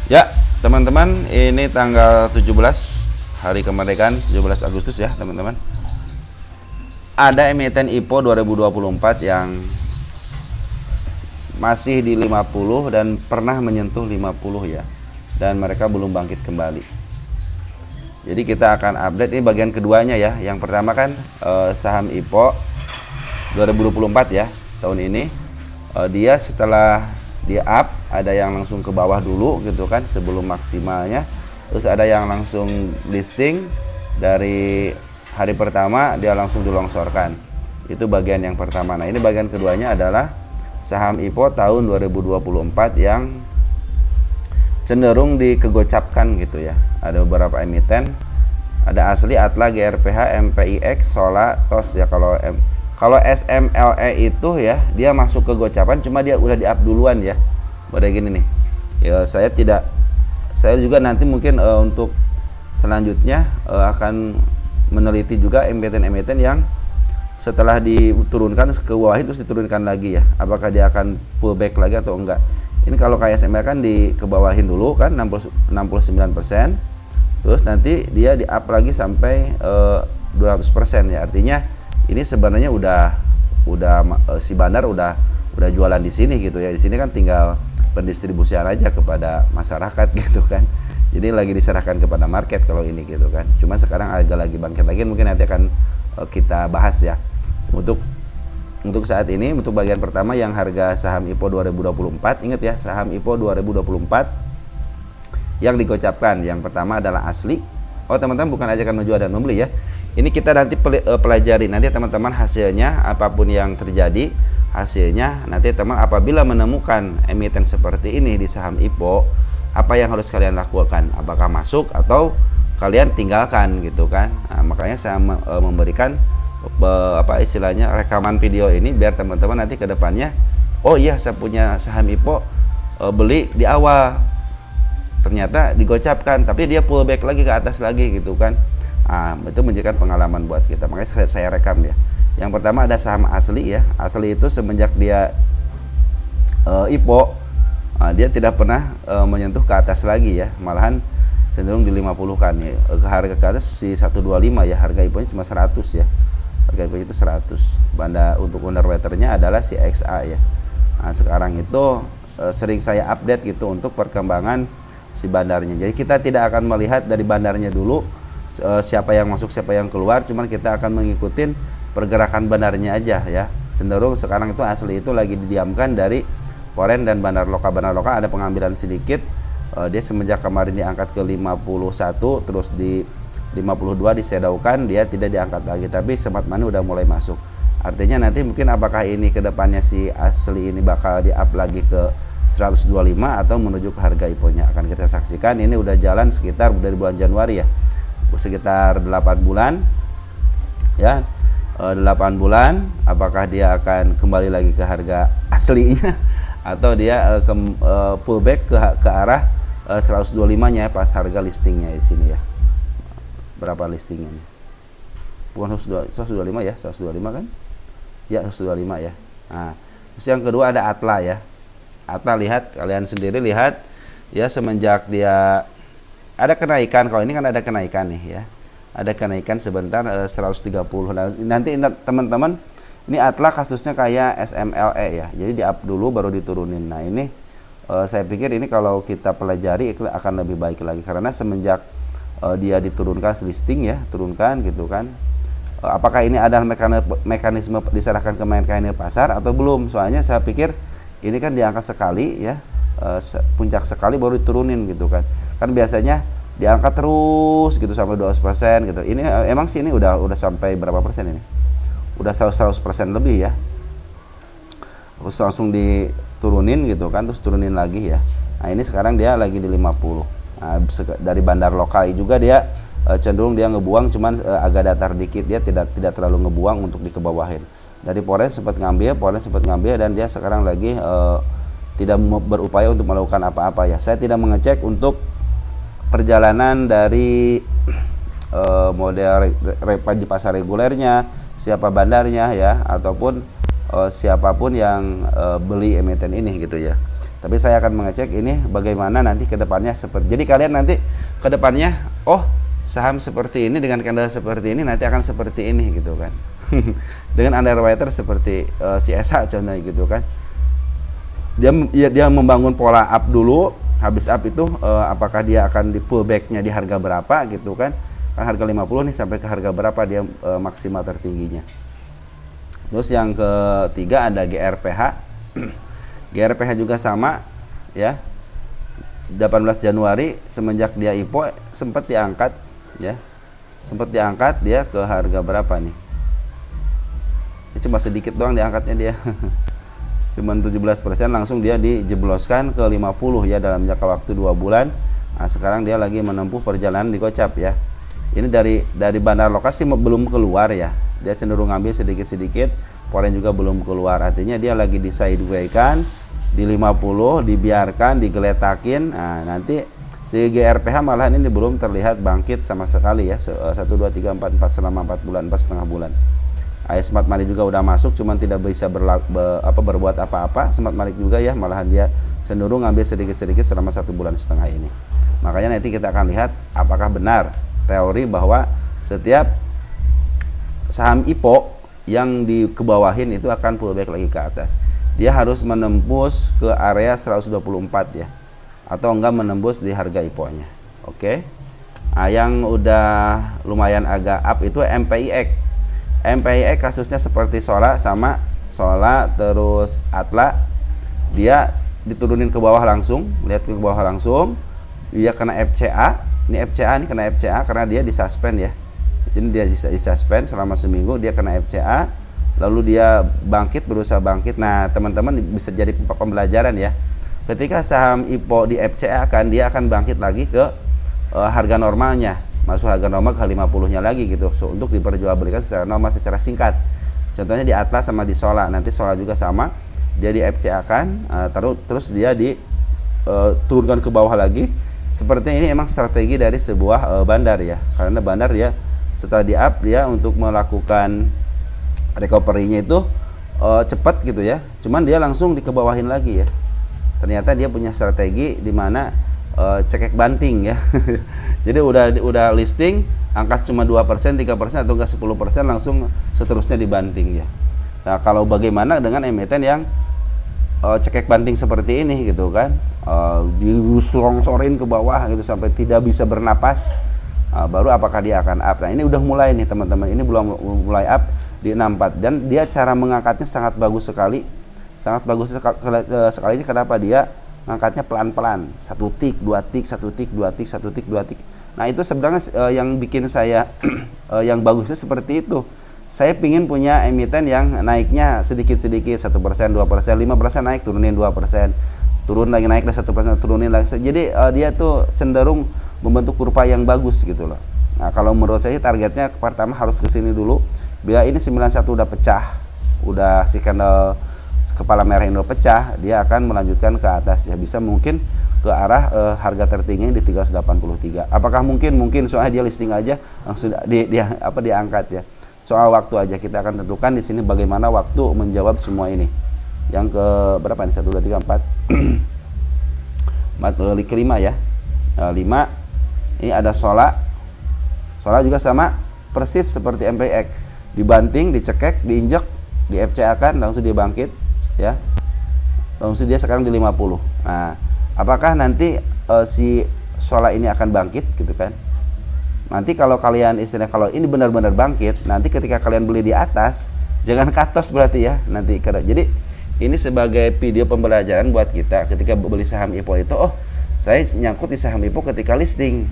Ya, teman-teman, ini tanggal 17 hari kemerdekaan 17 Agustus ya, teman-teman. Ada emiten IPO 2024 yang masih di 50 dan pernah menyentuh 50 ya. Dan mereka belum bangkit kembali. Jadi kita akan update ini bagian keduanya ya. Yang pertama kan saham IPO 2024 ya, tahun ini. Dia setelah di up, ada yang langsung ke bawah dulu gitu kan sebelum maksimalnya, terus ada yang langsung listing dari hari pertama dia langsung dilongsorkan. Itu bagian yang pertama. Nah, ini bagian keduanya adalah saham IPO tahun 2024 yang cenderung dikegocapkan gitu ya. Ada beberapa emiten, ada Asli, Atla, GRPH, MPIX, Sola, TOS ya. Kalau SMLE itu ya, dia masuk ke gocapan, cuma dia udah di-up duluan ya. Pada gini nih. Ya, saya juga nanti mungkin untuk selanjutnya akan meneliti juga emiten-emiten yang setelah diturunkan ke bawah terus diturunkan lagi ya. Apakah dia akan pullback lagi atau enggak. Ini kalau kayak SML kan dikebawahin dulu kan 69%. Terus nanti dia di-up lagi sampai 200% ya. Artinya ini sebenarnya udah si bandar udah jualan di sini gitu ya. Di sini kan tinggal pendistribusian aja kepada masyarakat gitu kan. Jadi lagi diserahkan kepada market kalau ini gitu kan. Cuma sekarang agak lagi bangkit lagi, mungkin nanti akan kita bahas ya. Untuk saat ini, untuk bagian pertama yang harga saham IPO 2024, ingat ya, saham IPO 2024 yang digocapkan. Yang pertama adalah Asli. Oh, teman-teman bukan ajakan menjual dan membeli ya. Ini kita nanti pelajari, nanti teman-teman hasilnya apapun yang terjadi, hasilnya nanti teman apabila menemukan emiten seperti ini di saham IPO, apa yang harus kalian lakukan? Apakah masuk atau kalian tinggalkan gitu kan? Nah, makanya saya memberikan istilahnya rekaman video ini biar teman-teman nanti ke depannya, oh iya saya punya saham IPO, beli di awal, ternyata digocapkan, tapi dia pullback lagi ke atas lagi gitu kan. Itu menjadikan pengalaman buat kita, makanya saya rekam ya. Yang pertama ada saham Asli ya. Asli itu semenjak dia IPO, dia tidak pernah menyentuh ke atas lagi ya, malahan cenderung di 50 kan ya. Harga ke atas si 125 ya, harga IPO nya cuma 100 ya, harga IPO itu 100. Untuk underwaternya adalah si XA ya. Nah, sekarang itu sering saya update gitu untuk perkembangan si bandarnya. Jadi kita tidak akan melihat dari bandarnya dulu siapa yang masuk siapa yang keluar, cuman kita akan mengikuti pergerakan bandarnya aja ya. Cenderung sekarang itu Asli itu lagi didiamkan dari Poren dan bandar lokal. Bandar lokal ada pengambilan sedikit, dia semenjak kemarin diangkat ke 51 terus di 52 disedaukan, dia tidak diangkat lagi, tapi Smart Money udah mulai masuk. Artinya nanti mungkin apakah ini kedepannya si Asli ini bakal di-up lagi ke 125 atau menuju ke harga IPO-nya, akan kita saksikan. Ini udah jalan sekitar dari bulan Januari ya, sekitar 8 bulan ya. 8 bulan, apakah dia akan kembali lagi ke harga aslinya atau dia pullback ke arah 125 nya pas harga listingnya di sini ya. Berapa listingnya nih? Bukan 125 ya, 125 kan? Ya, 125 ya. Nah, terus yang kedua ada Atla ya. Atla, lihat, kalian sendiri lihat ya, semenjak dia ada kenaikan, kalau ini kan ada kenaikan nih ya. Ada kenaikan sebentar 130. Nah, nanti teman-teman, ini Atla kasusnya kayak SMLE ya. Jadi di-up dulu baru diturunin. Nah, ini saya pikir ini kalau kita pelajari itu akan lebih baik lagi, karena semenjak dia diturunkan listing ya, turunkan gitu kan. Apakah ini adalah mekanisme diserahkan ke mekanisme pasar atau belum? Soalnya saya pikir ini kan diangkat sekali ya, puncak sekali baru diturunin gitu kan. Kan biasanya diangkat terus gitu sampai 200% gitu. Ini emang sih ini udah sampai berapa persen ini? Udah 100% lebih ya. Terus langsung diturunin gitu kan, terus turunin lagi ya. Nah, ini sekarang dia lagi di 50. Nah, dari bandar lokal juga dia cenderung dia ngebuang, cuman agak datar dikit, dia tidak terlalu ngebuang untuk dikebawahin. Dari Poren sempat ngambil dan dia sekarang lagi tidak berupaya untuk melakukan apa-apa ya. Saya tidak mengecek untuk perjalanan dari model di pasar regulernya, siapa bandarnya ya, ataupun siapapun yang beli emiten ini gitu ya. Tapi saya akan mengecek ini bagaimana nanti ke depannya seperti. Jadi kalian nanti ke depannya, oh saham seperti ini dengan candle seperti ini nanti akan seperti ini gitu kan. Dengan underwriter seperti CSH contohnya gitu kan. Dia membangun pola up dulu, habis up itu apakah dia akan di pullback-nya di harga berapa gitu kan. Kan harga 50 nih sampai ke harga berapa dia maksimal tertingginya. Terus yang ketiga ada GRPH. GRPH juga sama ya. 18 Januari semenjak dia IPO sempat diangkat ya. Sempat diangkat dia ke harga berapa nih? Ya, cuma sedikit doang diangkatnya dia. Cuman 17% langsung dia dijebloskan ke 50 ya dalam jangka waktu 2 bulan. Nah, sekarang dia lagi menempuh perjalanan di gocap ya. Ini dari bandar lokasi belum keluar ya. Dia cenderung ngambil sedikit-sedikit, poren juga belum keluar. Artinya dia lagi di sideway kan di 50, dibiarkan, digeletakin. Nah, nanti si GRPH malahan ini belum terlihat bangkit sama sekali ya. 1 2 3 4 4 selama 4 bulan, 4,5 bulan. Smart Money juga udah masuk, cuman tidak bisa berbuat apa-apa. Smart Money juga ya, malahan dia cenderung ngambil sedikit-sedikit selama 1,5 bulan ini. Makanya nanti kita akan lihat apakah benar teori bahwa setiap saham IPO yang dikebawahin itu akan pullback lagi ke atas. Dia harus menembus ke area 124 ya, atau enggak menembus di harga IPO-nya. Oke. Nah, yang udah lumayan agak up itu MPIX. MPIX kasusnya seperti Sola sama Sola terus Atla, dia diturunin ke bawah langsung, lihat ke bawah langsung, dia kena FCA. Ini FCA nih, kena FCA karena dia disuspend ya. Di sini dia disuspend selama seminggu, dia kena FCA, lalu dia bangkit, berusaha bangkit. Nah, teman-teman bisa jadi pembelajaran ya. Ketika saham IPO di FCA kan dia akan bangkit lagi ke harga normalnya. Masuk harga normal ke 50-nya lagi gitu, untuk diperjualbelikan secara normal, secara singkat. Contohnya di Atlas sama di Sola. Nanti Sola juga sama, dia di FCA kan, terus dia turunkan ke bawah lagi. Sepertinya ini emang strategi dari sebuah bandar ya, karena bandar ya setelah di up dia untuk melakukan recovery-nya itu cepat gitu ya. Cuman dia langsung dikebawahin lagi ya. Ternyata dia punya strategi di mana cekek banting ya. Jadi udah listing, angkat cuma 2%, 3% atau enggak 10%, langsung seterusnya dibanting ya. Nah, kalau bagaimana dengan emiten yang cekek banting seperti ini gitu kan, disorong-sorin ke bawah gitu sampai tidak bisa bernapas, baru apakah dia akan up. Nah, ini udah mulai nih teman-teman, ini belum mulai up di 64 dan dia cara mengangkatnya sangat bagus sekali. Sangat bagus sekali. Kenapa? Dia ngangkatnya pelan-pelan, 1 tik, 2 tik, 1 tik, 2 tik, 1 tik, 2 tik. Nah, itu sebenarnya yang bikin saya yang bagusnya seperti itu. Saya pingin punya emiten yang naiknya sedikit-sedikit, 1%, 2%, 5% naik, turunin 2%, turun lagi naik 1%, turunin lagi. Jadi dia tuh cenderung membentuk kurva yang bagus gitu loh. Nah, kalau menurut saya targetnya pertama harus ke sini dulu. Bila ini 91 udah pecah, udah si candle kepala merah ini udah pecah, dia akan melanjutkan ke atas ya, bisa mungkin ke arah harga tertinggi di 383. Apakah mungkin soalnya dia listing aja langsung diangkat ya. Soal waktu aja kita akan tentukan di sini bagaimana waktu menjawab semua ini. Yang ke berapa nih? 1 2 3 4. Kelima ya. 5. Ini ada Sola. Sola juga sama persis seperti MPX. Dibanting, dicekek, diinjek, di FCA kan langsung dia bangkit ya. Langsung dia sekarang di 50. Nah, apakah nanti si Sola ini akan bangkit gitu kan? Nanti kalau kalian kalau ini benar-benar bangkit, nanti ketika kalian beli di atas, jangan cut loss berarti ya nanti. Jadi ini sebagai video pembelajaran buat kita ketika beli saham IPO itu, oh saya nyangkut di saham IPO ketika listing,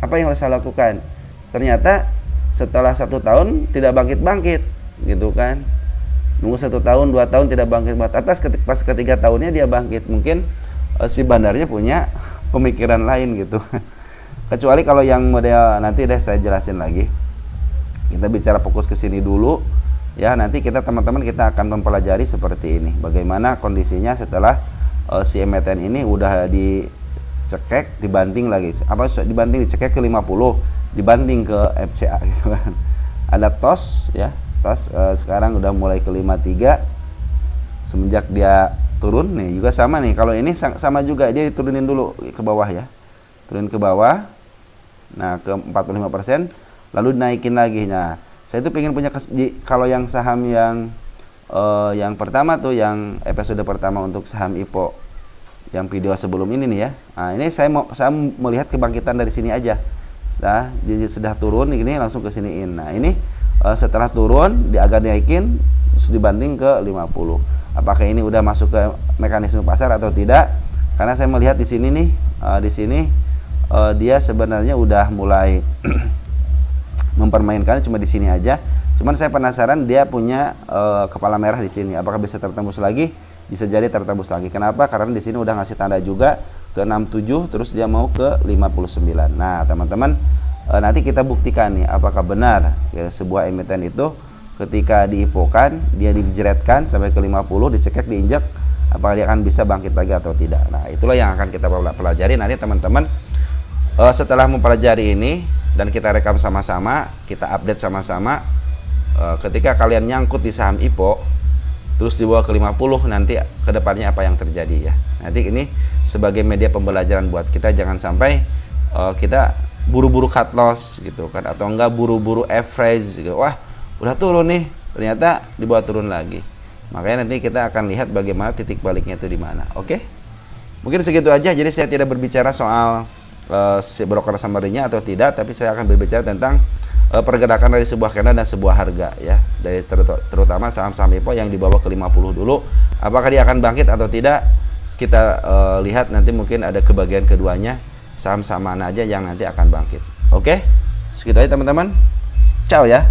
apa yang harus saya lakukan? Ternyata setelah 1 tahun tidak bangkit-bangkit gitu kan, nunggu 1 tahun 2 tahun tidak bangkit, tapi pas ketiga tahunnya dia bangkit. Mungkin si bandarnya punya pemikiran lain gitu. Kecuali kalau yang model nanti deh saya jelasin lagi. Kita bicara fokus ke sini dulu ya. Nanti teman-teman kita akan mempelajari seperti ini. Bagaimana kondisinya setelah si emiten ini udah dicekek, dibanting lagi. Dibanting, dicekek ke 50, dibanting ke FCA gitu kan. Ada TOS ya. TOS sekarang udah mulai ke 53. Semenjak dia turun nih juga sama nih. Kalau ini sama juga, dia diturunin dulu ke bawah ya, turun ke bawah, nah ke 45%, lalu naikin lagi. Nah saya itu pengen punya kalau yang saham yang pertama tuh, yang episode pertama untuk saham IPO yang video sebelum ini nih ya. Nah ini saya melihat kebangkitan dari sini aja. Nah jadi sudah turun ini langsung ke siniin. Nah ini setelah turun agak naikin terus dibanting ke 50. Apakah ini udah masuk ke mekanisme pasar atau tidak? Karena saya melihat di sini nih, di sini dia sebenarnya udah mulai mempermainkan cuma di sini aja. Cuman saya penasaran dia punya kepala merah di sini. Apakah bisa tertembus lagi? Bisa jadi tertembus lagi. Kenapa? Karena di sini udah ngasih tanda juga ke 67, terus dia mau ke 59. Nah, teman-teman, nanti kita buktikan nih apakah benar ya, sebuah emiten itu ketika diipokan, dia dijeretkan sampai ke 50, dicekek, diinjak, apakah dia akan bisa bangkit lagi atau tidak. Nah, itulah yang akan kita pelajari nanti teman-teman. Setelah mempelajari ini dan kita rekam sama-sama, kita update sama-sama, ketika kalian nyangkut di saham IPO terus dibawa ke 50, nanti kedepannya apa yang terjadi ya. Nanti ini sebagai media pembelajaran buat kita, jangan sampai kita buru-buru cut loss gitu kan, atau enggak buru-buru average gitu. Wah udah turun nih, ternyata dibawa turun lagi. Makanya nanti kita akan lihat bagaimana titik baliknya itu di mana. Oke, mungkin segitu aja. Jadi saya tidak berbicara soal si broker summary-nya atau tidak, tapi saya akan berbicara tentang pergerakan dari sebuah candle dan sebuah harga ya, dari terutama saham-saham IPO yang dibawa ke 50 dulu. Apakah dia akan bangkit atau tidak, kita lihat nanti. Mungkin ada kebagian keduanya, saham-saham mana aja yang nanti akan bangkit. Oke, segitu aja teman-teman. Ciao ya.